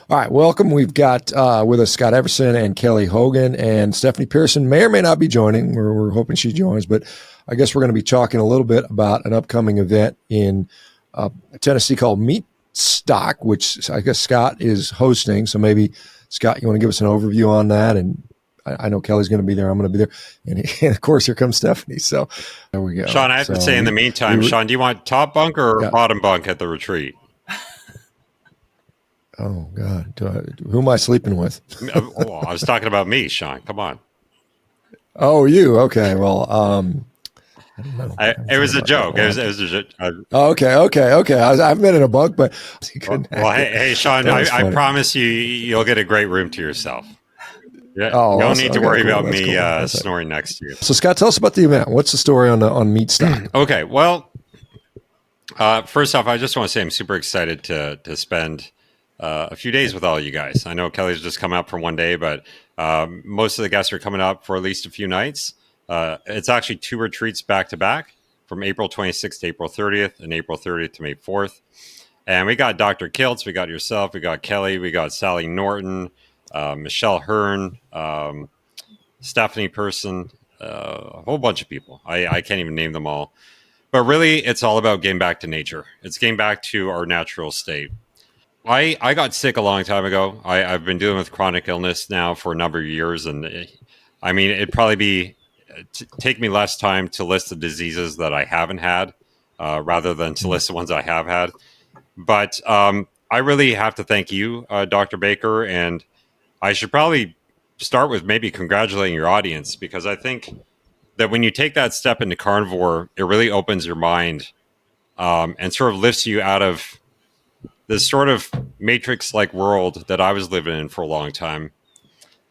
All right, welcome. We've got with us Scott Everson and Kelly Hogan, and Stephanie Pearson may or may not be joining. We're hoping she joins, but I guess we're going to be talking a little bit about an upcoming event in Tennessee called Meat Stock, which I guess Scott is hosting. So maybe, Scott, you want to give us an overview on that? And I know Kelly's going to be there. I'm going to be there. And of course, here comes Stephanie. So there we go. Shawn, I have to say in the meantime, Shawn, do you want top bunk or bottom bunk at the retreat? Oh, God. Who am I sleeping with? Well, I was talking about me, Shawn. Come on. Oh, you. Okay. Well, I don't know. It was a joke. It was a joke. Okay. I've been in a bunk, but well, hey, Shawn, I promise you'll get a great room to yourself. Yeah, you don't need to worry about me snoring next to you. So, Scott, tell us about the event. What's the story on Meat Stock? Okay. Well, first off, I just want to say I'm super excited to spend a few days with all you guys. I know Kelly's just come out for one day, but most of the guests are coming up for at least a few nights. It's actually 2 retreats back to back from April 26th to April 30th and April 30th to May 4th. And we got Dr. Kiltz, we got yourself, we got Kelly, we got Sally Norton, Michelle Hearn, Stephanie Pearson, a whole bunch of people. I can't even name them all. But really, it's all about getting back to nature. It's getting back to our natural state. I got sick a long time ago. I've been dealing with chronic illness now for a number of years. And it'd probably be take me less time to list the diseases that I haven't had rather than to list the ones I have had. But I really have to thank you, Dr. Baker. And I should probably start with maybe congratulating your audience, because I think that when you take that step into carnivore, it really opens your mind and sort of lifts you out of this sort of matrix-like world that I was living in for a long time.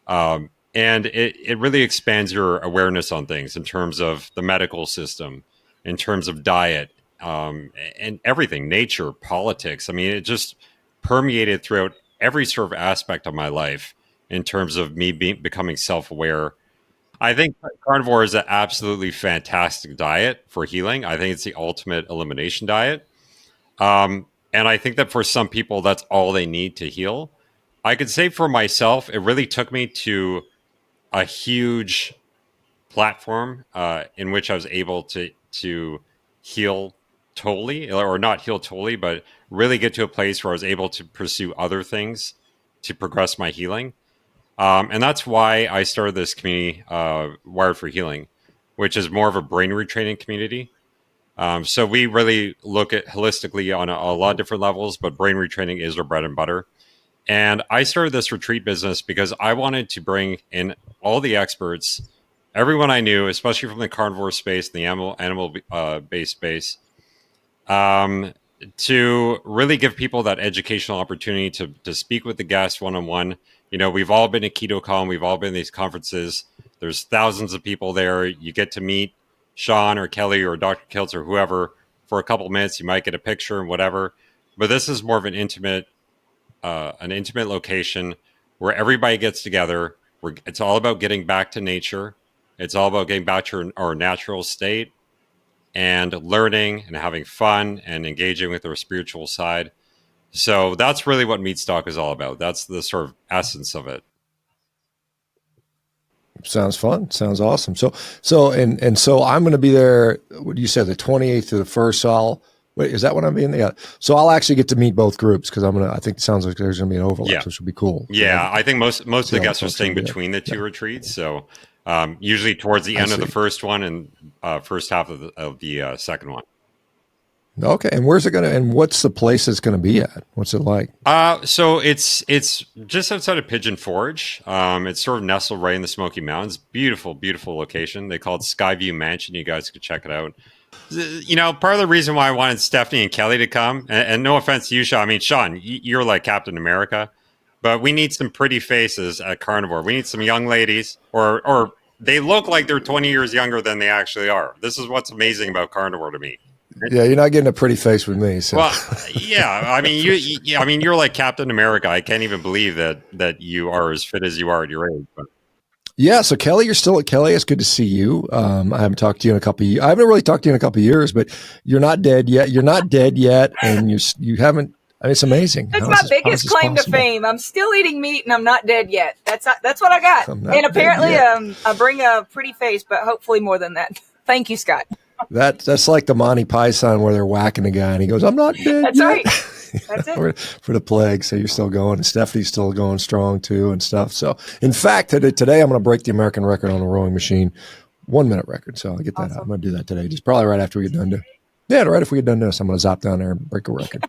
And it really expands your awareness on things in terms of the medical system, in terms of diet, and everything, nature, politics. It just permeated throughout every sort of aspect of my life in terms of me becoming self-aware. I think carnivore is an absolutely fantastic diet for healing. I think it's the ultimate elimination diet. And I think that for some people, that's all they need to heal. I could say for myself, it really took me to a huge platform in which I was able to heal totally, or not heal totally, but really get to a place where I was able to pursue other things to progress my healing. And that's why I started this community, Wired for Healing, which is more of a brain retraining community. So we really look at holistically on a lot of different levels, but brain retraining is our bread and butter. And I started this retreat business because I wanted to bring in all the experts, everyone I knew, especially from the carnivore space, the animal-based space, to really give people that educational opportunity to speak with the guests one-on-one. We've all been at KetoCon, we've all been at these conferences. There's thousands of people there. You get to meet Shawn or Kelly or Dr. Kiltz or whoever for a couple of minutes. You might get a picture and whatever. But this is more of an intimate location where everybody gets together. It's all about getting back to nature. It's all about getting back to our natural state and learning and having fun and engaging with our spiritual side. So that's really what Meat Stock is all about. That's the sort of essence of it. Sounds fun. Sounds awesome. So I'm going to be there. What you said, the 28th to the 1st. So wait, is that when I'm being there? Yeah. So I'll actually get to meet both groups, because I think it sounds like there's going to be an overlap, which would be cool. Yeah. I think most of the guests are staying between the 2 retreats. So usually towards the end of the first one and first half of the second one. Okay. And where's it going to, and what's the place it's going to be at? What's it like? So it's just outside of Pigeon Forge. It's sort of nestled right in the Smoky Mountains. Beautiful, beautiful location. They call it Skyview Mansion. You guys could check it out. Part of the reason why I wanted Stephanie and Kelly to come, and no offense to you, Shawn. Shawn, you're like Captain America, but we need some pretty faces at Carnivore. We need some young ladies, or they look like they're 20 years younger than they actually are. This is what's amazing about Carnivore to me. Yeah, you're not getting a pretty face with me. So. Well, yeah, you're like Captain America. I can't even believe that you are as fit as you are at your age. But. Yeah, so Kelly, you're still at Kelly. It's good to see you. I haven't talked to you in a couple of years. I haven't really talked to you in a couple of years, but you're not dead yet. You're not dead yet, and you haven't. I mean, it's amazing. That's my biggest claim to fame. I'm still eating meat and I'm not dead yet. That's what I got. And apparently, I bring a pretty face, but hopefully more than that. Thank you, Scott. That's like the Monty Python where they're whacking a guy and he goes, "I'm not dead That's yet." right. That's it. for the plague. So you're still going. And Stephanie's still going strong too and stuff. So in fact, today I'm going to break the American record on the rowing machine, 1 minute record. So I'll get that out. I'm going to do that today. Just probably right after we get done. Right after we get done this, I'm going to zop down there and break a record.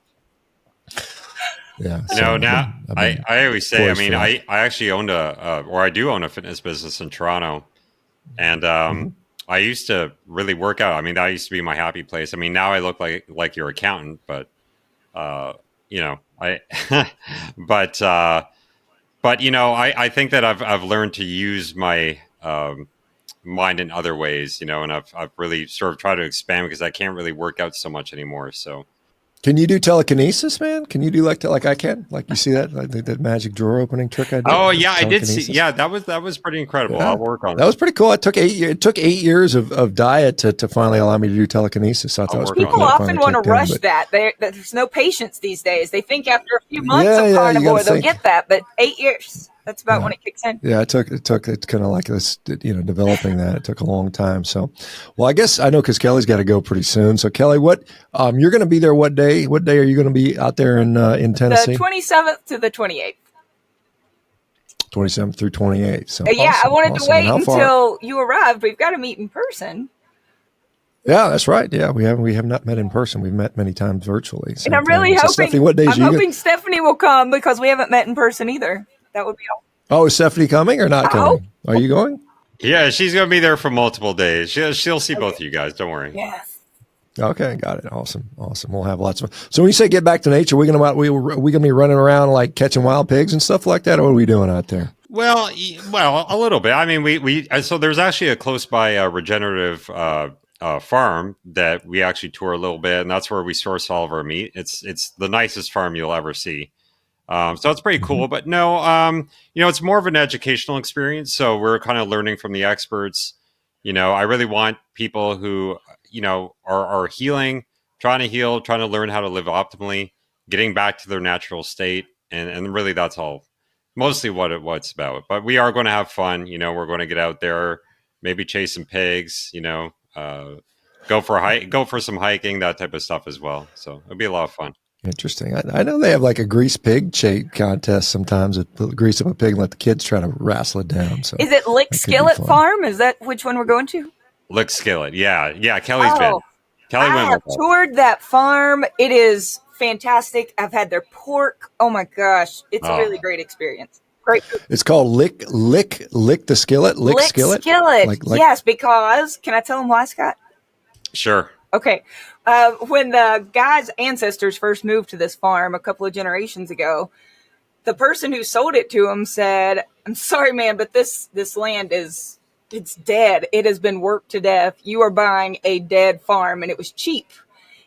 Yeah. So now I always say, I mean, I actually owned I do own a fitness business in Toronto, and I used to really work out. I mean, that used to be my happy place. I mean, now I look like your accountant, but but I think that I've learned to use my mind in other ways, and I've really sort of tried to expand because I can't really work out so much anymore. So. Can you do telekinesis, man? Can you do like I can? Like you see that that magic drawer opening trick I did? Oh yeah, I did see. Yeah, that was pretty incredible. Yeah. I'll work on that. That was pretty cool. It took 8 years of diet to finally allow me to do telekinesis. So I thought it was pretty cool. People often want to rush that. There's no patience these days. They think after a few months of carnivore they'll get that, but 8 years. That's about when it kicks in. Yeah, it took kind of like this, developing that. It took a long time. So, well, I guess I know because Kelly's got to go pretty soon. So, Kelly, what you're going to be there? What day? What day are you going to be out there in Tennessee? The 27th to the 28th. 27th through 28th. So I wanted to wait until you arrived. We've got to meet in person. Yeah, that's right. Yeah, we have not met in person. We've met many times virtually. So, and I'm really hoping Stephanie will come because we haven't met in person either. That would be all. Oh, is Stephanie coming or not coming? Are you going? Yeah, she's going to be there for multiple days. She'll see both of you guys. Don't worry. Yes. Okay, got it. Awesome. We'll have lots of fun. So when you say get back to nature, we gonna be running around like catching wild pigs and stuff like that, or what are we doing out there? Well, a little bit. I mean, so there's actually a close by regenerative farm that we actually tour a little bit, and that's where we source all of our meat. It's the nicest farm you'll ever see. So it's pretty cool, but no, it's more of an educational experience. So we're kind of learning from the experts. I really want people who, are healing, trying to heal, trying to learn how to live optimally, getting back to their natural state. And really that's all mostly what it's about, but we are going to have fun. We're going to get out there, maybe chase some pigs, go for some hiking, that type of stuff as well. So it'll be a lot of fun. Interesting. I know they have like a grease pig contest sometimes. Grease up a pig and let the kids try to wrestle it down. So is it Lick Skillet Farm? Is that which one we're going to? Lick Skillet. Yeah. Kelly's been. Kelly I have toured that farm. It is fantastic. I've had their pork. Oh my gosh, it's a really great experience. Great. It's called Lick the Skillet. Lick Skillet. Yes, because can I tell them why, Scott? Sure. Okay. When the guy's ancestors first moved to this farm a couple of generations ago, the person who sold it to him said, "I'm sorry, man, but this land it's dead. It has been worked to death. You are buying a dead farm," and it was cheap.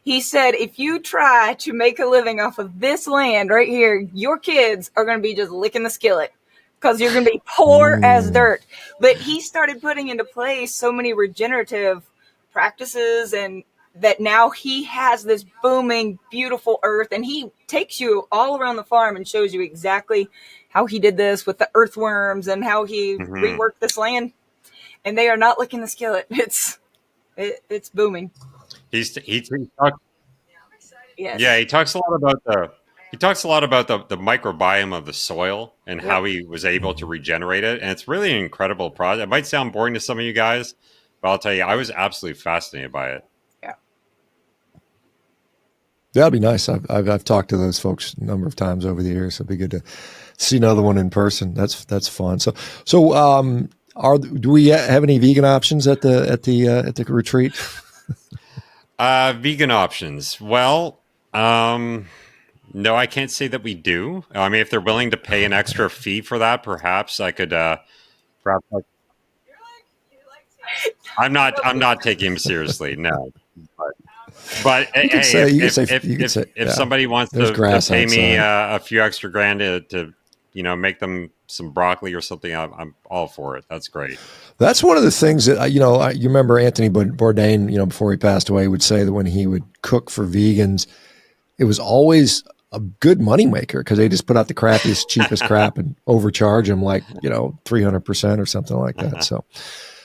He said, "If you try to make a living off of this land right here, your kids are going to be just licking the skillet because you're going to be poor as dirt." But he started putting into place so many regenerative practices and that now he has this booming, beautiful earth, and he takes you all around the farm and shows you exactly how he did this with the earthworms and how he reworked this land. And they are not licking the skillet. It's booming. He talks a lot about the microbiome of the soil and how he was able to regenerate it, and it's really an incredible project. It might sound boring to some of you guys, but I'll tell you, I was absolutely fascinated by it. That'd be nice. I've talked to those folks a number of times over the years. It'd be good to see another one in person. That's fun. So do we have any vegan options at the retreat? Vegan options. Well, no, I can't say that we do. I mean, if they're willing to pay an extra fee for that, perhaps I could. Perhaps I'm not taking him seriously. No. But if somebody wants to pay me a few extra grand to make them some broccoli or something, I'm all for it. That's great. That's one of the things that you remember Anthony Bourdain, before he passed away, would say that when he would cook for vegans, it was always a good moneymaker because they just put out the crappiest, cheapest crap and overcharge them like, 300% or something like that. So,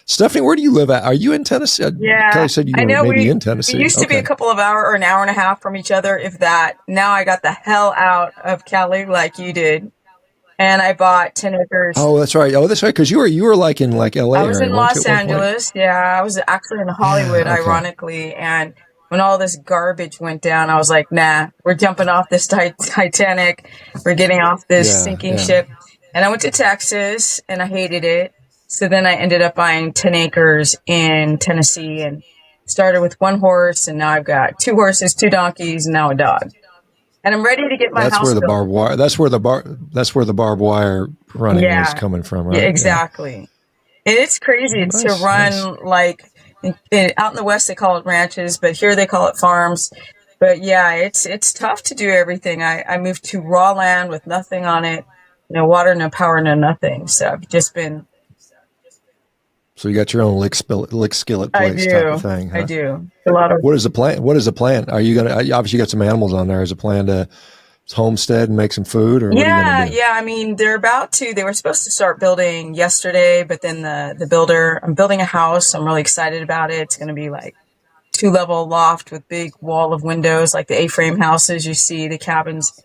Stephanie, where do you live at? Are you in Tennessee? Yeah, Kelly said you I were know maybe in Tennessee. we used to be a couple of hour or an hour and a half from each other, if that. Now I got the hell out of Cali like you did, and I bought 10 acres. Oh, that's right. Because you were like in like LA. I was area, in weren't you, Los at one point? Angeles. Yeah, I was actually in Hollywood, Yeah, okay. ironically. And when all this garbage went down, I was like, nah, we're jumping off this Titanic. We're getting off this sinking ship. And I went to Texas, and I hated it. So then I ended up buying 10 acres in Tennessee and started with one horse. And now I've got 2 horses, 2 donkeys, and now a dog. And I'm ready to get my house where the built. barbed wire. That's where the barbed wire running is coming from, right? Yeah, exactly. And it's crazy to run like out in the West they call it ranches, but here they call it farms. But yeah, it's tough to do everything. I moved to raw land with nothing on it, no water, no power, no nothing. So I've just been. So you got your own lick skillet place type of thing. Huh? I do. A lot of. What is the plan? Are you gonna? You obviously got some animals on there. Is the plan to homestead and make some food, or what are you gonna do? Yeah. I mean, they're about to. They were supposed to start building yesterday, but then the builder. I'm building a house. I'm really excited about it. It's going to be like 2-level loft with big wall of windows, like the A-frame houses you see, the cabins.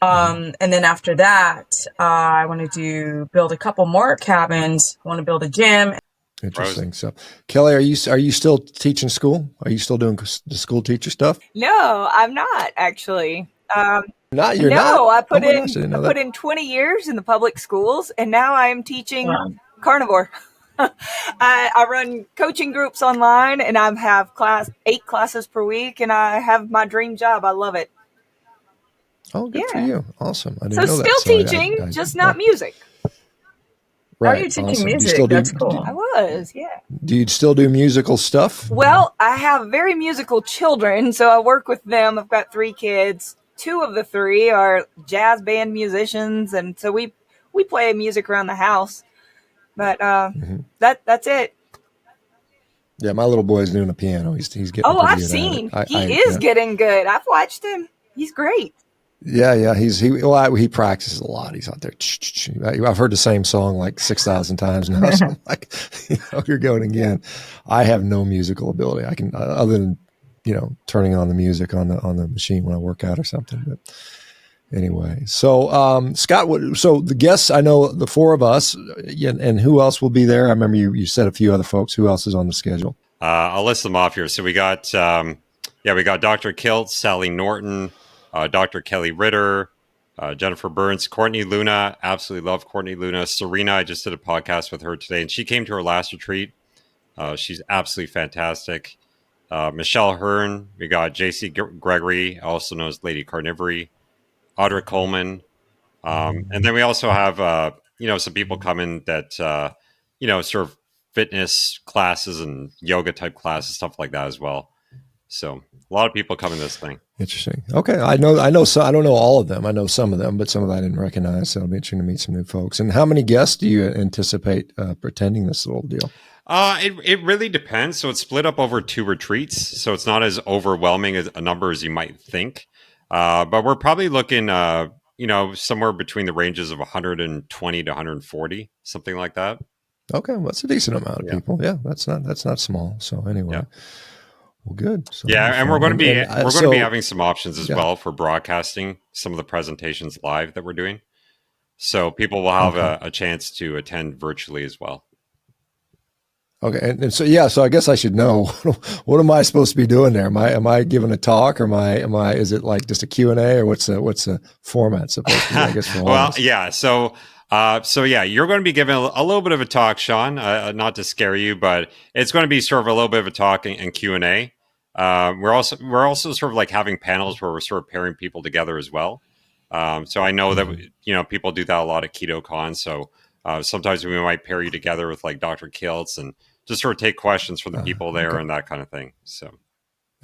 And then after that, I want to build a couple more cabins. I want to build a gym. Interesting. So, Kelly, are you still teaching school? Are you still doing the school teacher stuff? No, I'm not actually. Not you're not. No, I put in 20 years in the public schools, and now I'm teaching carnivore. I run coaching groups online, and I have 8 classes per week, and I have my dream job. I love it. Oh, good for you! Awesome. I didn't so know still that. teaching, just not music. Right. Are you teaching music? That's cool. I was, yeah. Do you still do musical stuff? Well, I have very musical children, so I work with them. I've got 3 kids. 2 of the 3 are jazz band musicians, and so we play music around the house. But that's it. Yeah, my little boy's doing the piano. He's getting. Oh, I've seen. He is getting good. I've watched him. He's great. Yeah. He practices a lot. He's out there. I've heard the same song like 6,000 times now. So I'm like, you're going again. I have no musical ability. I can other than turning on the music on the machine when I work out or something. But anyway, so Scott, so the guests, I know the 4 of us, and who else will be there? I remember you said a few other folks. Who else is on the schedule? I'll list them off here. So we got Dr. Kilt, Sally Norton, Dr. Kelly Ritter, Jennifer Burns, Courtney Luna. Absolutely love Courtney Luna. Serena, I just did a podcast with her today, and she came to her last retreat. She's absolutely fantastic. Michelle Hearn, we got JC Gregory, also known as Lady Carnivore, Audra Coleman, and then we also have some people coming that sort of fitness classes and yoga type classes, stuff like that as well. So a lot of people coming to this thing. Interesting. Okay, I know. So I don't know all of them. I know some of them, but some of them I didn't recognize. So it'll be interesting to meet some new folks. And how many guests do you anticipate attending this little deal? It really depends. So it's split up over 2 retreats. So it's not as overwhelming as a number as you might think. But we're probably looking, somewhere between the ranges of 120 to 140, something like that. Okay, well, that's a decent amount of people. Yeah, that's not small. So anyway, well, good. So and we're going to be having some options as well for broadcasting some of the presentations live that we're doing. So people will have a chance to attend virtually as well. Okay, and so so I guess I should know what am I supposed to be doing there? Am I giving a talk, or am I? Is it like just a Q&A, or what's the format supposed to be? I guess for all well, of us? yeah. So you're going to be giving a little bit of a talk, Shawn. Not to scare you, but it's going to be sort of a little bit of a talk and Q&A. We're also sort of like having panels where we're sort of pairing people together as well. So I know that people do that a lot at KetoCon. So sometimes we might pair you together with like Dr. Kiltz and just sort of take questions from the people there and that kind of thing. So,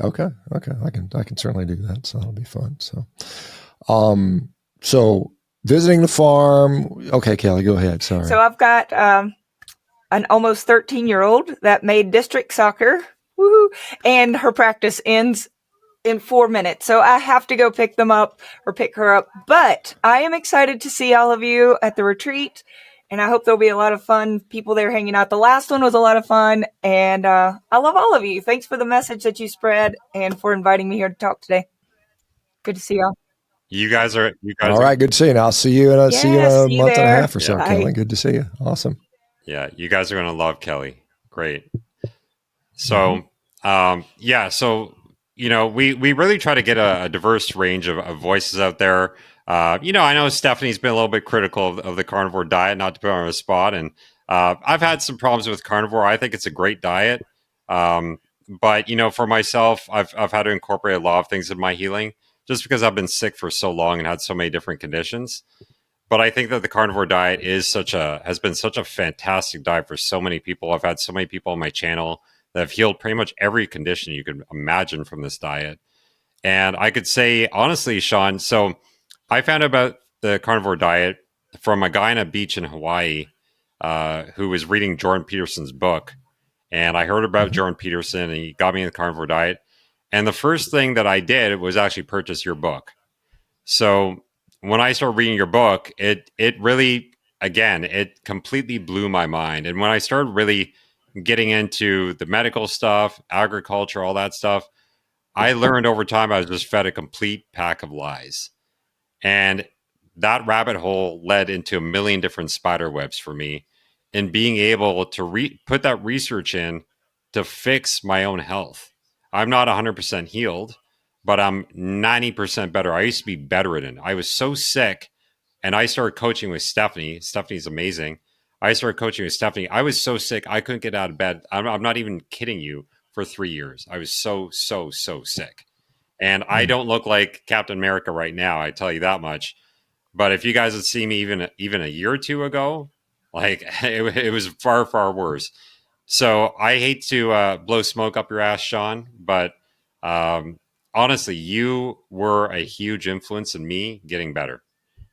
okay, I can certainly do that. So that'll be fun. So, visiting the farm. Okay, Kelly, go ahead. Sorry. So I've got an almost 13-year-old that made district soccer. Woohoo! And her practice ends in 4 minutes. So I have to go pick them up or pick her up. But I am excited to see all of you at the retreat. And I hope there'll be a lot of fun people there hanging out. The last one was a lot of fun. And I love all of you. Thanks for the message that you spread and for inviting me here to talk today. Good to see y'all. You guys are all right. Good to see you. And I'll see you in a, see you in a month and a half or so, Kelly. Good to see you. Awesome. Yeah, you guys are going to love Kelly. Great. So, so, you know, we really try to get a diverse range of voices out there. You know, I know Stephanie's been a little bit critical of the carnivore diet, not to put her on the spot. And I've had some problems with carnivore. I think it's a great diet. But, you know, for myself, I've had to incorporate a lot of things in my healing just because I've been sick for so long and had so many different conditions. But I think that the carnivore diet has been such a fantastic diet for so many people. I've had so many people on my channel that have healed pretty much every condition you could imagine from this diet. And I could say, honestly, Shawn, so I found out about the carnivore diet from a guy on a beach in Hawaii who was reading Jordan Peterson's book. And I heard about Jordan Peterson, and he got me in the carnivore diet. And the first thing that I did was actually purchase your book. So when I started reading your book, it really, again, it completely blew my mind. And when I started really getting into the medical stuff, agriculture, all that stuff, I learned over time I was just fed a complete pack of lies. And that rabbit hole led into a million different spider webs for me in being able to put that research in to fix my own health. I'm not 100% healed, but I'm 90% better. I used to be bedridden. I was so sick, and I started coaching with Stephanie. Stephanie's amazing. I started coaching with Stephanie. I was so sick, I couldn't get out of bed. I'm not even kidding you, for 3 years. I was so sick. And I don't look like Captain America right now, I tell you that much. But if you guys had seen me even a year or two ago, like it was far worse. So I hate to blow smoke up your ass, Shawn, but honestly, you were a huge influence in me getting better.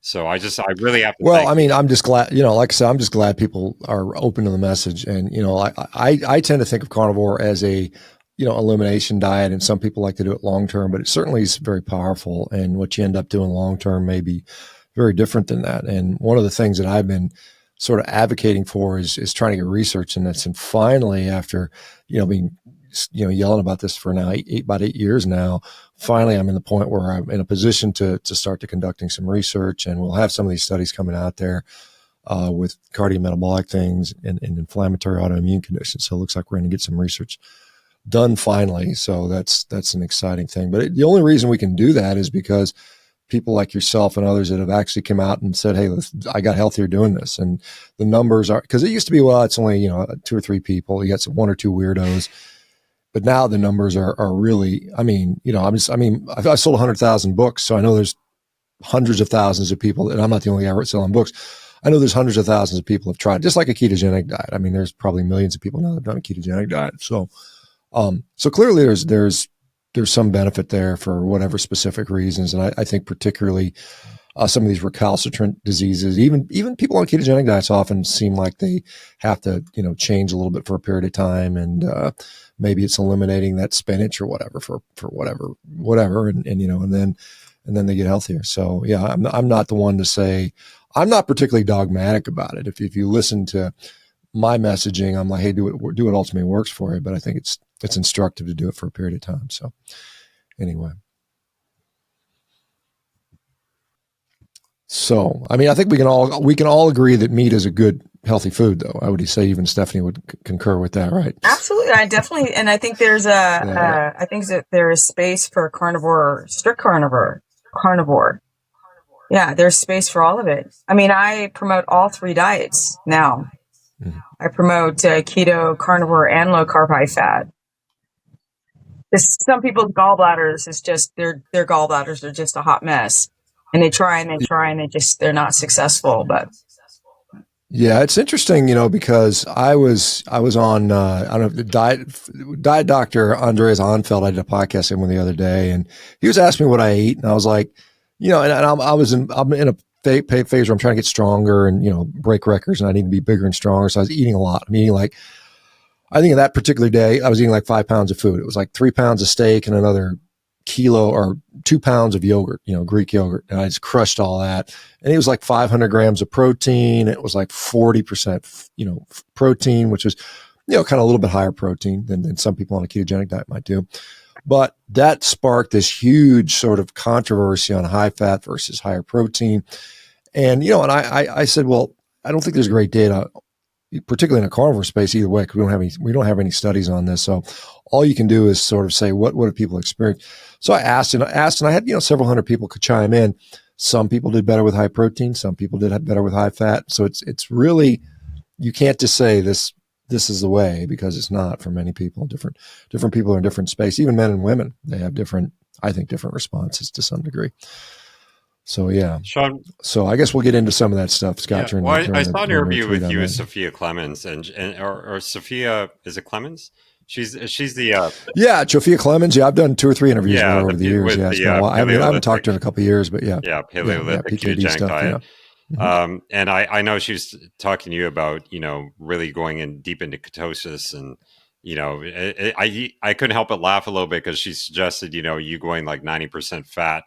So I really have to. Well, I mean, I'm just glad, you know, like I said, I'm just glad people are open to the message. And, you know, I tend to think of carnivore as a, you know, elimination diet, and some people like to do it long term, but it certainly is very powerful. And what you end up doing long term may be very different than that. And one of the things that I've been sort of advocating for is trying to get research in this. And finally, after, you know, being, you know, yelling about this for now about 8 years now, finally I'm in the point where I'm in a position to start to conducting some research, and we'll have some of these studies coming out there with cardiometabolic things and inflammatory autoimmune conditions. So it looks like we're going to get some research done finally. So that's an exciting thing. But the only reason we can do that is because people like yourself and others that have actually come out and said, hey, I got healthier doing this. And the numbers are, because it used to be, well, it's only, you know, 2 or 3 people. You got some 1 or 2 weirdos. But now the numbers are really, I mean, you know, I sold 100,000 books. So I know there's hundreds of thousands of people, and I'm not the only guy selling books. I know there's hundreds of thousands of people have tried, just like a ketogenic diet. I mean, there's probably millions of people now that have done a ketogenic diet. So, so clearly there's some benefit there for whatever specific reasons. And I think particularly some of these recalcitrant diseases, even people on ketogenic diets often seem like they have to, you know, change a little bit for a period of time. And, maybe it's eliminating that spinach or whatever for whatever. And, you know, and then they get healthier. So yeah, I'm not the one to say, I'm not particularly dogmatic about it. If you listen to my messaging, I'm like, hey, do what ultimately works for you. But I think it's instructive to do it for a period of time. So anyway. So, I mean, I think we can all agree that meat is a good, healthy food, though. I would say even Stephanie would concur with that, right? Absolutely. I definitely, and I think there's I think that there is space for carnivore, strict carnivore. Yeah, there's space for all of it. I mean, I promote all 3 diets now. Mm-hmm. I promote keto, carnivore, and low carb, high fat. Some people's gallbladders is just their gallbladders are just a hot mess. And they try and they're not successful. But yeah, it's interesting, you know, because I was on I don't know, the diet doctor Andreas Onfeld. I did a podcast with him the other day, and he was asking me what I ate, and I was like, you know, and I'm in a phase where I'm trying to get stronger and, you know, break records, and I need to be bigger and stronger. So I was eating a lot. I'm eating like, I think of that particular day, I was eating like 5 pounds of food. It was like 3 pounds of steak and another kilo or 2 pounds of yogurt, Greek yogurt. And I just crushed all that. And it was like 500 grams of protein. It was like 40%, protein, which was, kind of a little bit higher protein than some people on a ketogenic diet might do. But that sparked this huge sort of controversy on high fat versus higher protein. And, and I said, well, I don't think there's great data, particularly in a carnivore space either way, because we don't have any studies on this. So all you can do is sort of say, what have people experienced? So I asked, and I had, several hundred people could chime in. Some people did better with high protein. Some people did better with high fat. So it's really, you can't just say this is the way, because it's not for many people. Different people are in different space, even men and women. They have different responses to some degree. So yeah, Shawn. So I guess we'll get into some of that stuff, Scott. Yeah. I saw an interview with you with Sophia Clemens, or Sophia, is it Clemens? She's the Sophia Clemens. Yeah, I've done 2 or 3 interviews with her over the years. Yeah, I haven't talked to her in a couple of years, but yeah, Paleolithic PKD stuff. Diet. Yeah. Mm-hmm. And I know she was talking to you about really going in deep into ketosis, and I couldn't help but laugh a little bit because she suggested you going like 90% fat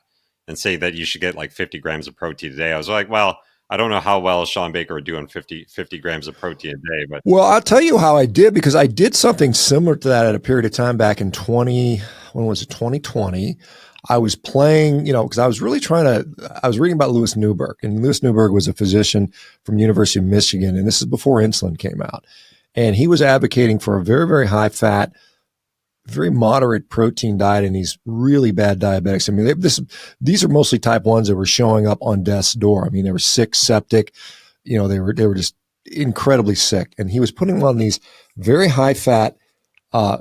and say that you should get like 50 grams of protein a day. I was like, well, I don't know how well ShawnBaker are doing 50 grams of protein a day, but I'll tell you how I did, because I did something similar to that at a period of time back in 2020. I was playing, because I was really I was reading about Louis Newberg, and Louis Newberg was a physician from the University of Michigan. And this is before insulin came out. And he was advocating for a very, very high fat, very moderate protein diet in these really bad diabetics. I mean, these are mostly type 1s that were showing up on death's door. I mean, they were sick, septic, they were just incredibly sick. And he was putting them on these very high fat,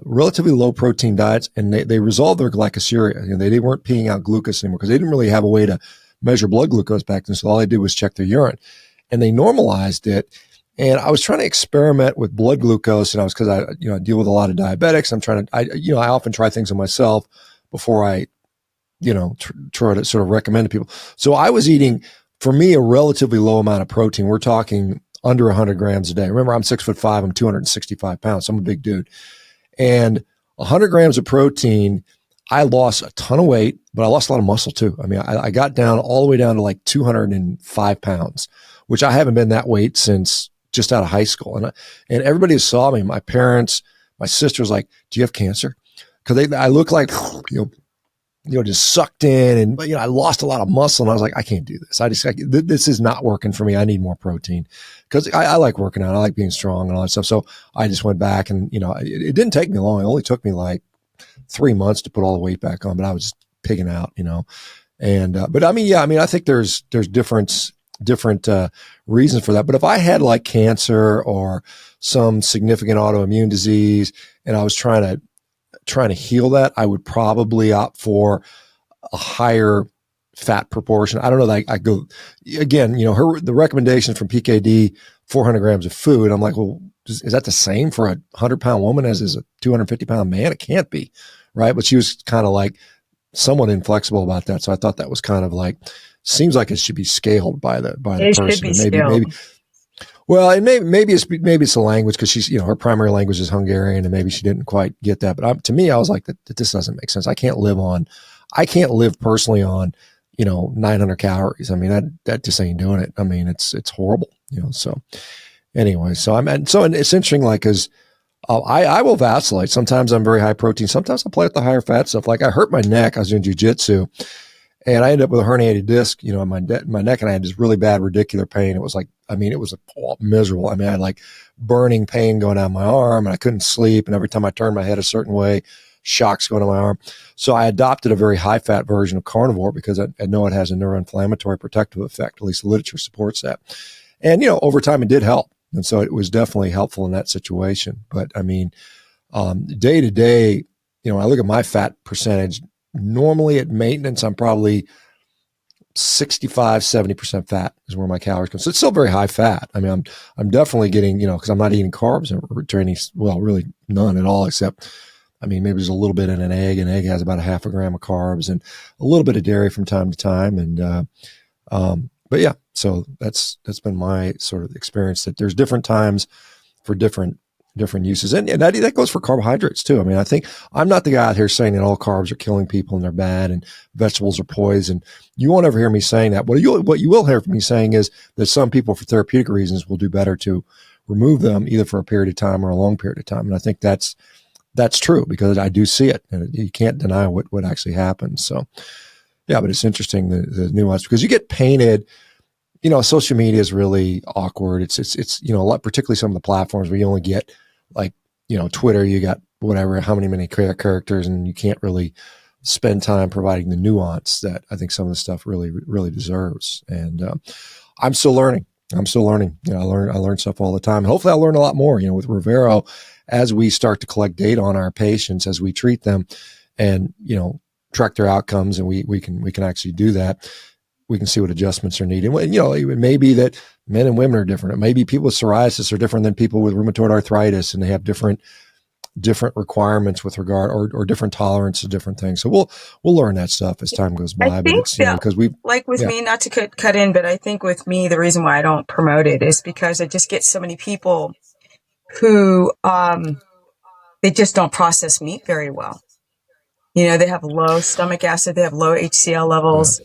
relatively low protein diets, and they resolved their glycosuria. They weren't peeing out glucose anymore, because they didn't really have a way to measure blood glucose back then. So all they did was check their urine, and they normalized it. And I was trying to experiment with blood glucose, and because I deal with a lot of diabetics. I often try things on myself before I, try to sort of recommend to people. So I was eating, for me, a relatively low amount of protein. We're talking under 100 grams a day. Remember, I'm 6'5", I'm 265 pounds. So I'm a big dude. And 100 grams of protein, I lost a ton of weight, but I lost a lot of muscle too. I mean, I got down all the way down to like 205 pounds, which I haven't been that weight since just out of high school. And everybody who saw me, my parents, my sister was like, do you have cancer? Because I look like, just sucked in, and I lost a lot of muscle, and I was like, I can't do this. This is not working for me. I need more protein, because I like working out. I like being strong and all that stuff. So I just went back, and it didn't take me long. It only took me like 3 months to put all the weight back on, but I was just pigging out, And but I think there's different reasons for that. But if I had like cancer or some significant autoimmune disease, and I was trying to heal that, I would probably opt for a higher fat proportion. I don't know. Like I go again, the recommendation from PKD, 400 grams of food. I'm like, well, is that the same for a 100-pound woman as is a 250-pound man? It can't be, right? But she was kind of like somewhat inflexible about that. So I thought that was kind of like, seems like it should be scaled by the person. Should be maybe. Well, and maybe it's the language, because she's, her primary language is Hungarian, and maybe she didn't quite get that. But to me, I was like, that this doesn't make sense. I can't live personally on, 900 calories. I mean, that just ain't doing it. I mean, it's horrible, so anyway, and it's interesting, like, cause I will vacillate. Sometimes I'm very high protein. Sometimes I play with the higher fat stuff. Like I hurt my neck. I was doing jujitsu, and I ended up with a herniated disc, in my neck, and I had this really bad radicular pain. It was like, it was miserable. I mean, I had like burning pain going down my arm, and I couldn't sleep. And every time I turned my head a certain way, shocks going to my arm. So I adopted a very high fat version of carnivore, because I know it has a neuroinflammatory protective effect. At least the literature supports that. And, over time it did help. And so it was definitely helpful in that situation. But I mean, day to day, I look at my fat percentage. Normally at maintenance, I'm probably 65, 70% fat is where my calories come. So it's still very high fat. I mean, I'm definitely getting, because I'm not eating carbs or training, well, really none at all, except, maybe there's a little bit in an egg. An egg has about 0.5 gram of carbs, and a little bit of dairy from time to time. And, but yeah, so that's been my sort of experience, that there's different times for different uses. And that goes for carbohydrates too. I mean, I think I'm not the guy out here saying that all carbs are killing people and they're bad and vegetables are poison. You won't ever hear me saying that. What you will hear from me saying is that some people for therapeutic reasons will do better to remove them either for a period of time or a long period of time. And I think that's true because I do see it and you can't deny what actually happens. So yeah, but it's interesting the nuance because you get painted. Social media is really awkward. It's a lot, particularly some of the platforms where you only get like, Twitter, you got whatever, how many characters, and you can't really spend time providing the nuance that I think some of the stuff really, really deserves. And I'm still learning. I learn stuff all the time. And hopefully I'll learn a lot more, with Revero as we start to collect data on our patients, as we treat them and, track their outcomes. And we can actually do that. We can see what adjustments are needed. It may be that men and women are different. It may be people with psoriasis are different than people with rheumatoid arthritis, and they have different requirements with regard or different tolerance to different things. So we'll learn that stuff as time goes by. I think because we like with me, not to cut in, but I think with me, the reason why I don't promote it is because I just get so many people who they just don't process meat very well. They have low stomach acid, they have low HCl levels.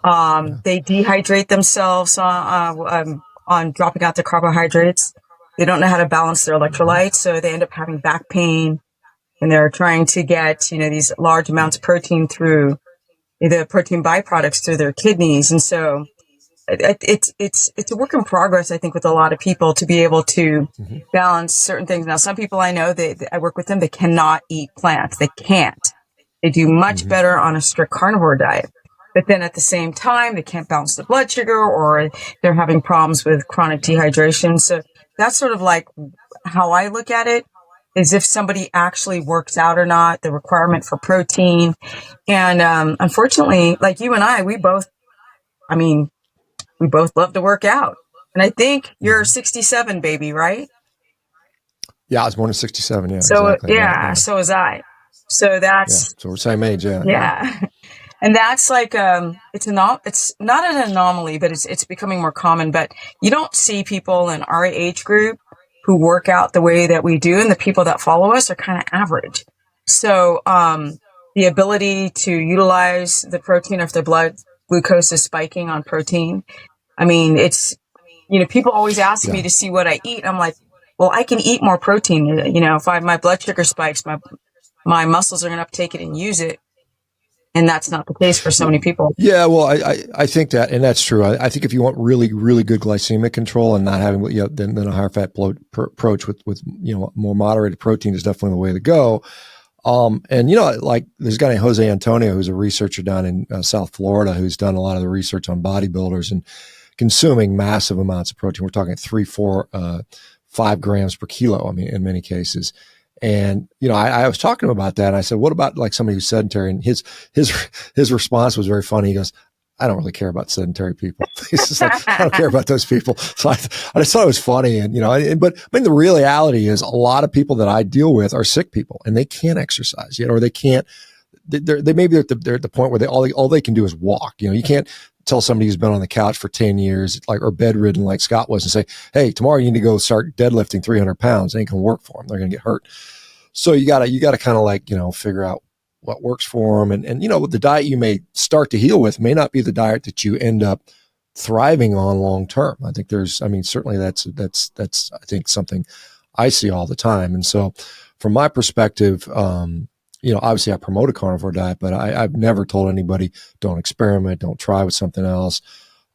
They dehydrate themselves on dropping out the carbohydrates. They don't know how to balance their electrolytes, so they end up having back pain, and they're trying to get, these large amounts of protein through the protein byproducts through their kidneys. And so it's a work in progress, I think, with a lot of people to be able to balance certain things. Now, some people I know, I work with them, they cannot eat plants. They can't. They do much better on a strict carnivore diet. But then at the same time, they can't balance the blood sugar or they're having problems with chronic dehydration. So that's sort of like how I look at it, is if somebody actually works out or not, the requirement for protein. And unfortunately, like you and I, we both love to work out. And I think you're 67, baby, right? Yeah, I was born in 67. Yeah. So, exactly. yeah, so was I. So that's... So we're the same age, yeah. Yeah. And that's like, it's not an anomaly, but it's becoming more common. But you don't see people in our age group who work out the way that we do, and the people that follow us are kind of average. So, the ability to utilize the protein if their blood glucose is spiking on protein. I mean, it's, people always ask me to see what I eat. I'm like, well, I can eat more protein. If my blood sugar spikes, my muscles are going to uptake it and use it. And that's not the case for so many people. Yeah, well, I think that, and that's true. I think if you want really, really good glycemic control and not having, then a higher fat approach with more moderated protein is definitely the way to go. And like there's a guy named Jose Antonio, who's a researcher down in South Florida, who's done a lot of the research on bodybuilders and consuming massive amounts of protein. We're talking 3, 4, 5 grams per kilo. I mean, in many cases. And, I was talking to him about that. And I said, what about like somebody who's sedentary? And his response was very funny. He goes, I don't really care about sedentary people. He's just like, I don't care about those people. So I just thought it was funny. And, but I mean, the reality is a lot of people that I deal with are sick people and they can't exercise yet, or they can't, they're at the point where all they can do is walk. You can't tell somebody who's been on the couch for 10 years, or bedridden like Scott was, and say, hey, tomorrow you need to go start deadlifting 300 pounds. It ain't going to work for them. They're going to get hurt. So you gotta kind of like, figure out what works for them. And the diet you may start to heal with may not be the diet that you end up thriving on long term. I think certainly that's I think something I see all the time. And so from my perspective, obviously I promote a carnivore diet, but I've never told anybody don't experiment, don't try with something else.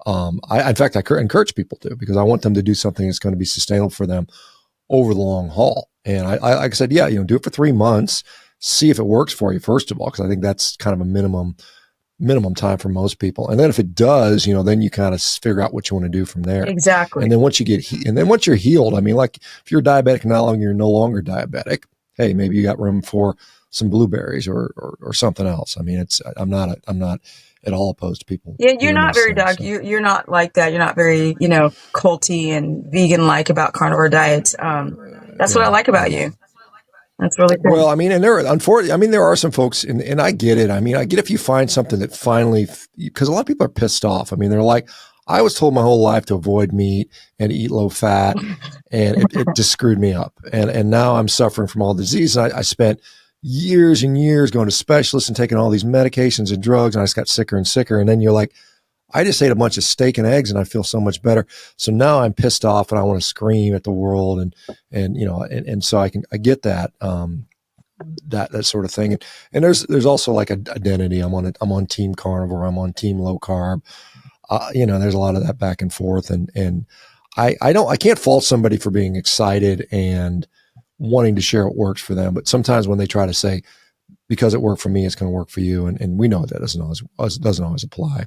In fact, I encourage people to, because I want them to do something that's going to be sustainable for them over the long haul. And I like I said, do it for 3 months, see if it works for you, first of all, because I think that's kind of a minimum time for most people. And then if it does, then you kind of figure out what you want to do from there. Exactly. And then once you're healed, I mean, like if you're diabetic and you're no longer diabetic, hey, maybe you got room for some blueberries or something else. I mean, I'm not at all opposed to people. Yeah, you're not very dog. You're not like that. You're not very, culty and vegan like about carnivore diets. That's what I like about you. That's really cool. Well, I mean, and there are some folks, and I get it. I mean, I get if you find something that finally, because a lot of people are pissed off. I mean, they're like, I was told my whole life to avoid meat and eat low fat and it just screwed me up. And now I'm suffering from all the disease. I spent years and years going to specialists and taking all these medications and drugs, and I just got sicker and sicker. And then you're like, I just ate a bunch of steak and eggs and I feel so much better. So now I'm pissed off and I want to scream at the world. And so I get that, that sort of thing. And there's also like an identity. I'm on team carnivore. I'm on team low carb. There's a lot of that back and forth. And I can't fault somebody for being excited and wanting to share what works for them. But sometimes when they try to say, because it worked for me, it's going to work for you. And we know that doesn't always apply.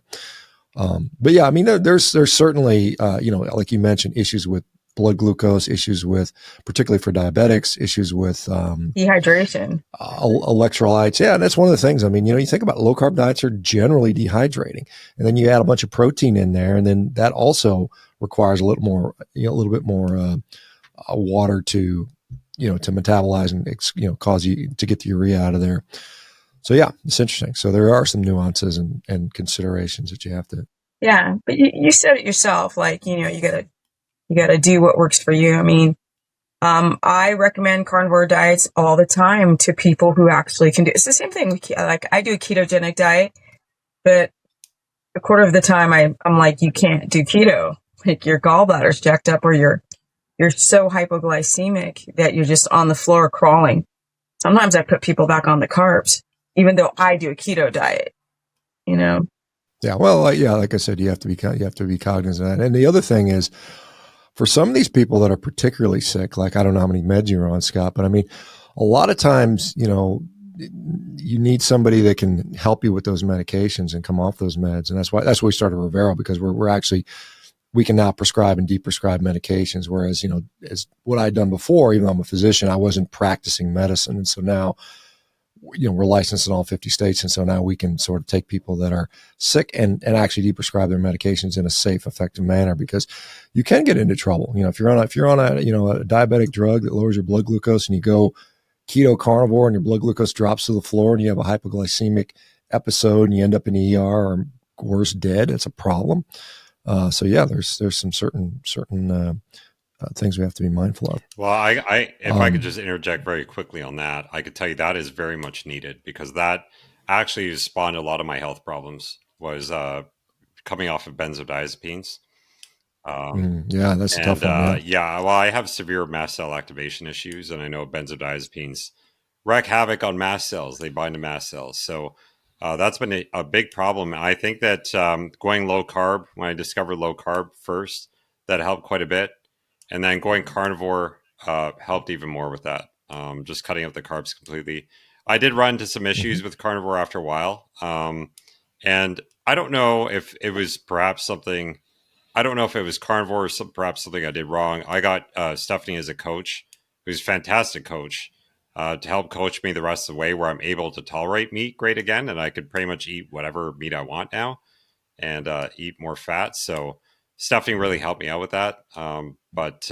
But yeah, I mean, there's certainly, like you mentioned, issues with blood glucose, issues with, particularly for diabetics, issues with dehydration, electrolytes. Yeah, and that's one of the things. I mean, you think about low carb diets are generally dehydrating, and then you add a bunch of protein in there, and then that also requires a little bit more water to metabolize and cause you to get the urea out of there. So yeah, it's interesting. So there are some nuances and considerations that you have to. Yeah, but you said it yourself. Like, you gotta do what works for you. I mean, I recommend carnivore diets all the time to people who actually can do. It's the same thing. Like, I do a ketogenic diet, but a quarter of the time I'm like, you can't do keto. Like, your gallbladder's jacked up, or you're so hypoglycemic that you're just on the floor crawling. Sometimes I put people back on the carbs, even though I do a keto diet, Yeah. Well, like I said, you have to be cognizant of that. And the other thing is, for some of these people that are particularly sick, like, I don't know how many meds you're on, Scott, but I mean, a lot of times, you need somebody that can help you with those medications and come off those meds. And that's why we started Revero, because we can now prescribe and deprescribe medications. Whereas, as what I'd done before, even though I'm a physician, I wasn't practicing medicine. And so now, we're licensed in all 50 states. And so now we can sort of take people that are sick and actually deprescribe their medications in a safe, effective manner, because you can get into trouble. If you're on a diabetic drug that lowers your blood glucose and you go keto carnivore and your blood glucose drops to the floor and you have a hypoglycemic episode and you end up in ER or worse, dead, it's a problem. So yeah, there's some certain things we have to be mindful of. Well, if I could just interject very quickly on that, I could tell you that is very much needed, because that actually spawned a lot of my health problems, was coming off of benzodiazepines. Yeah, that's a tough one. Well, I have severe mast cell activation issues, and I know benzodiazepines wreak havoc on mast cells. They bind to mast cells. So that's been a big problem. I think that going low carb, when I discovered low carb first, that helped quite a bit. And then going carnivore helped even more with that. Just cutting out the carbs completely. I did run into some issues with carnivore after a while. And I don't know if it was perhaps something, I don't know if it was carnivore or perhaps something I did wrong. I got Stephanie as a coach, who's a fantastic coach, to help coach me the rest of the way, where I'm able to tolerate meat great again. And I could pretty much eat whatever meat I want now and eat more fat. So Stephanie really helped me out with that. But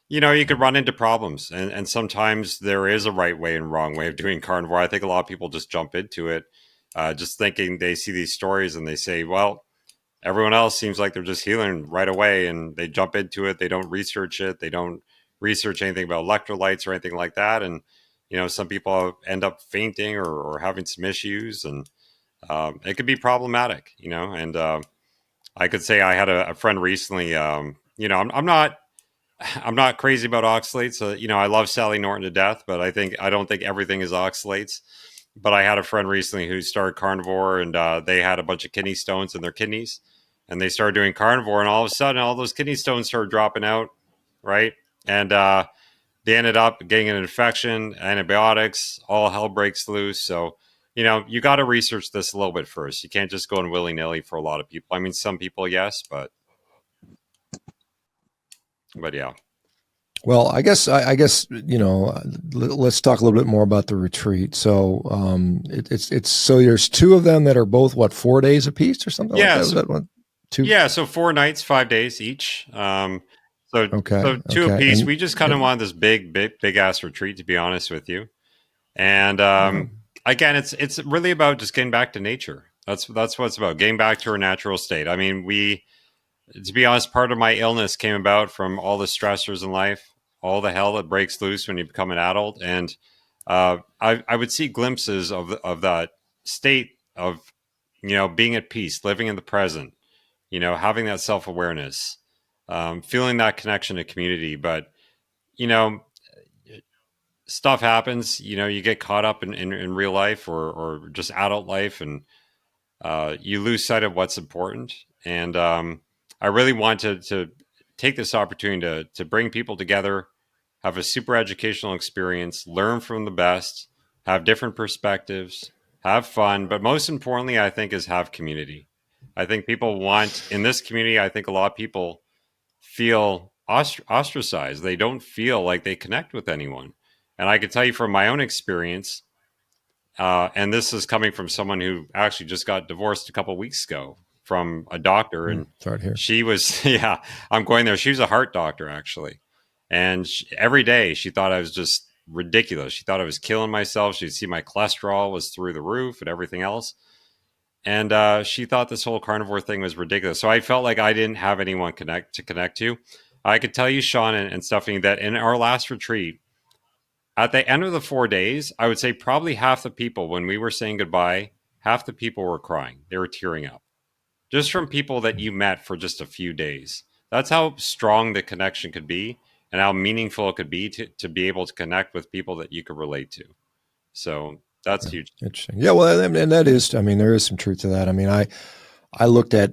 you could run into problems, and sometimes there is a right way and wrong way of doing carnivore. I think a lot of people just jump into it, just thinking they see these stories and they say, well, everyone else seems like they're just healing right away, and they jump into it. They don't research it. They don't research anything about electrolytes or anything like that. And, some people end up fainting or having some issues, and it could be problematic, and I could say I had a friend recently, I'm not crazy about oxalates. I love Sally Norton to death, but I don't think everything is oxalates. But I had a friend recently who started carnivore, and they had a bunch of kidney stones in their kidneys, and they started doing carnivore, and all of a sudden all those kidney stones started dropping out. Right. And they ended up getting an infection, antibiotics, all hell breaks loose. So, you got to research this a little bit first. You can't just go in willy-nilly for a lot of people. I mean, some people, yes, but yeah. Well, I guess let's talk a little bit more about the retreat. So it's so there's two of them that are both 4 days apiece or something. Yeah, like that? Was that one? Two? Yeah, so 4 nights, 5 days each. So two apiece. We just kind of wanted this big ass retreat, to be honest with you. And again, it's really about just getting back to nature. That's what it's about, getting back to our natural state. I mean, to be honest, part of my illness came about from all the stressors in life, all the hell that breaks loose when you become an adult. And I would see glimpses of that state of, being at peace, living in the present, having that self-awareness, feeling that connection to community. But, you know, stuff happens, you get caught up in real life or just adult life, and you lose sight of what's important. And I really want to take this opportunity to bring people together, have a super educational experience, learn from the best, have different perspectives, have fun. But most importantly, I think, is have community. I think people want, in this community, I think a lot of people feel ostracized. They don't feel like they connect with anyone. And I can tell you from my own experience, and this is coming from someone who actually just got divorced a couple of weeks ago from a doctor. And Right here. she was, yeah, I'm going there. She was a heart doctor, actually. And every day she thought I was just ridiculous. She thought I was killing myself. She'd see my cholesterol was through the roof and everything else. And she thought this whole carnivore thing was ridiculous. So I felt like I didn't have anyone to connect to. I could tell you, Shawn and Stephanie, that in our last retreat, at the end of the 4 days, I would say probably half the people, when we were saying goodbye, half the people were crying. They were tearing up just from people that you met for just a few days. That's how strong the connection could be and how meaningful it could be to be able to connect with people that you could relate to. So that's huge. Interesting. Yeah. Well, and that is, I mean, there is some truth to that. I mean, I looked at,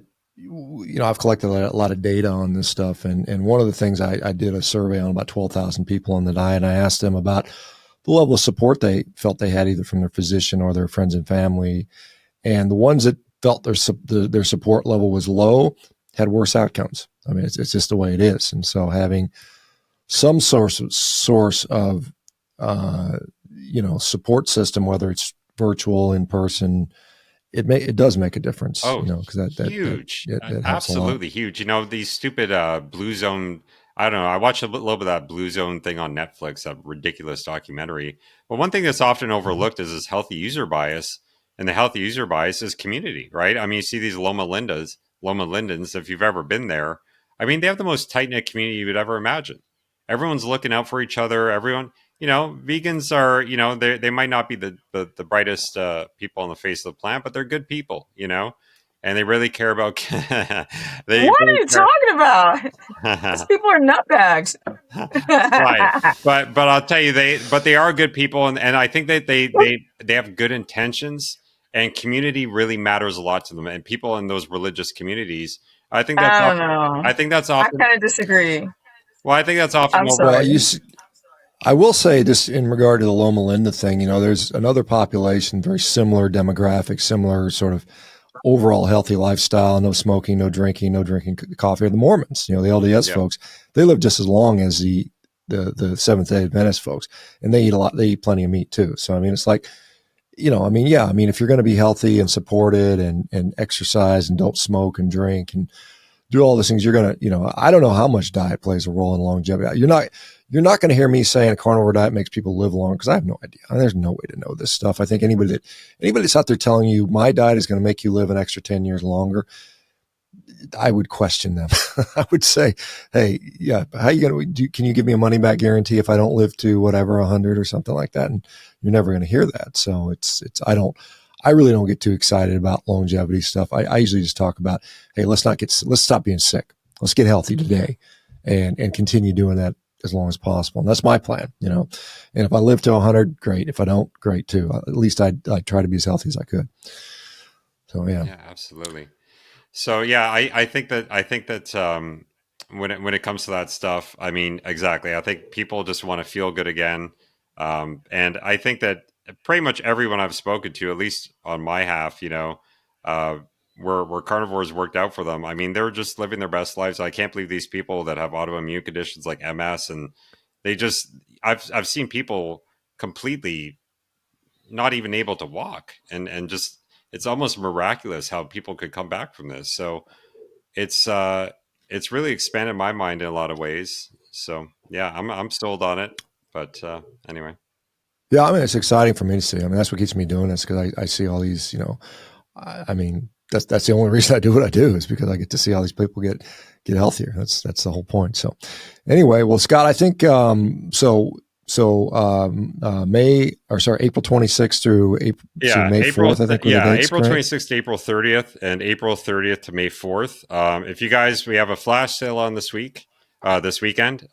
I've collected a lot of data on this stuff. And one of the things I did a survey on about 12,000 people on the diet. And I asked them about the level of support they felt they had either from their physician or their friends and family. And the ones that felt their support level was low had worse outcomes. I mean, it's just the way it is. And so having some source of support system, whether it's virtual, in person, it does make a difference. Oh, because that huge, that helps absolutely huge. These stupid Blue Zone. I don't know. I watched a little bit of that Blue Zone thing on Netflix, that ridiculous documentary. But one thing that's often overlooked is this healthy user bias, and the healthy user bias is community, right? I mean, you see these Loma Lindens. If you've ever been there, I mean, they have the most tight knit community you would ever imagine. Everyone's looking out for each other. Everyone, vegans are, they might not be the brightest people on the face of the planet, but they're good people, and they really care about. What are you talking about? These people are nutbags. Right, but I'll tell you, they are good people, and I think that they have good intentions, and community really matters a lot to them, and people in those religious communities. I think that's. I don't know. I think that's often. I kind of disagree. Well, I think that's often. I'm sorry. I will say this in regard to the Loma Linda thing. There's another population, very similar demographics, similar sort of overall healthy lifestyle, no smoking, no drinking coffee, are the Mormons, the LDS folks. They live just as long as the Seventh-day Adventist folks, and they eat plenty of meat too. So, I mean, it's like, if you're going to be healthy and supported and exercise and don't smoke and drink and do all those things, you're going to, I don't know how much diet plays a role in longevity. You're not going to hear me saying a carnivore diet makes people live longer, because I have no idea. There's no way to know this stuff. I think anybody that's out there telling you my diet is going to make you live an extra 10 years longer, I would question them. I would say, hey, yeah, how are you going to can you give me a money back guarantee if I don't live to whatever 100 or something like that? And you're never going to hear that. So I really don't get too excited about longevity stuff. I usually just talk about, hey, let's stop being sick. Let's get healthy today and continue doing that as long as possible. And that's my plan, and if I live to 100, great. If I don't, great too. At least I try to be as healthy as I could. So, yeah. Yeah, absolutely. So, yeah, I think that when it comes to that stuff, I mean, exactly. I think people just want to feel good again. And I think that pretty much everyone I've spoken to, at least on my half, where carnivores worked out for them. I mean, they're just living their best lives. I can't believe these people that have autoimmune conditions like MS, and I've seen people completely not even able to walk, and just, it's almost miraculous how people could come back from this. So it's really expanded my mind in a lot of ways. So yeah, I'm sold on it. But anyway. Yeah, I mean, it's exciting for me to see. I mean, that's what keeps me doing this, because I see all these, that's the only reason I do what I do, is because I get to see all these people get healthier. That's the whole point. So anyway, well, Scott, I think, April 26th through May 4th, I think. April 26th to April 30th, and April 30th to May 4th. If you guys, we have a flash sale on this weekend.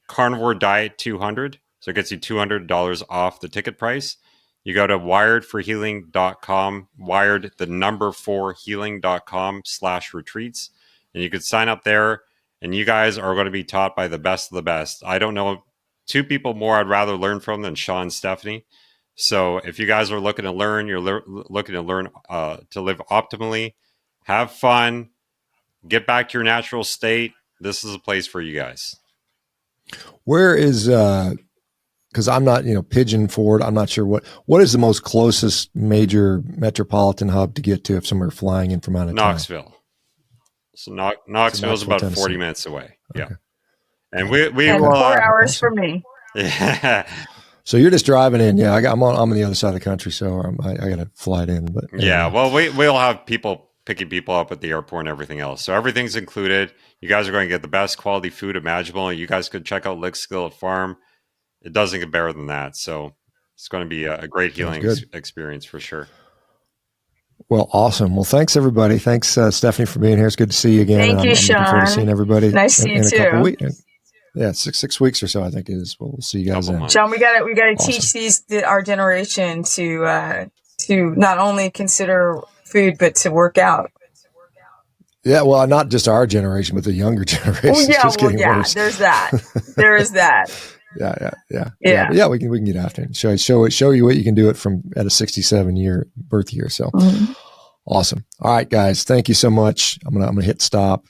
Carnivore Diet 200. So it gets you $200 off the ticket price. You go to wiredforhealing.com, wired the number 4 healing.com/retreats. And you could sign up there, and you guys are going to be taught by the best of the best. I don't know 2 people more I'd rather learn from than Shawn and Stephanie. So if you guys are looking to learn, you're looking to learn to live optimally, have fun, get back to your natural state, this is a place for you guys. Where is, because I'm not, Pigeon Forward, I'm not sure what is the most closest major metropolitan hub to get to if somebody are flying in from out of town? Knoxville. So Knoxville is about Tennessee. 40 minutes away. Okay. Yeah. And we and will 4 hours for me. Yeah. So you're just driving in. Yeah. I'm on the other side of the country, so I got to fly it in, but yeah. Well, we'll have people picking people up at the airport and everything else. So everything's included. You guys are going to get the best quality food imaginable. You guys could check out Lick Skillet Farm. It doesn't get better than that. So it's going to be a great healing experience for sure. Well, awesome. Well, thanks everybody. Thanks, Stephanie, for being here. It's good to see you again. Thank you, Shawn. I'm looking forward to seeing everybody. Nice to see you in a couple too. weeks. Yeah, 6 weeks or so, I think it is. We'll see you guys then. Shawn, we gotta Awesome. teach our generation to not only consider food but to work out. Yeah, well, not just our generation, but the younger generation. Oh yeah, just getting worse. There's that. There is that. Yeah. Yeah. We can get after it. Show you what you can do it from at a 67-year birth year. So awesome. All right, guys. Thank you so much. I'm gonna hit stop.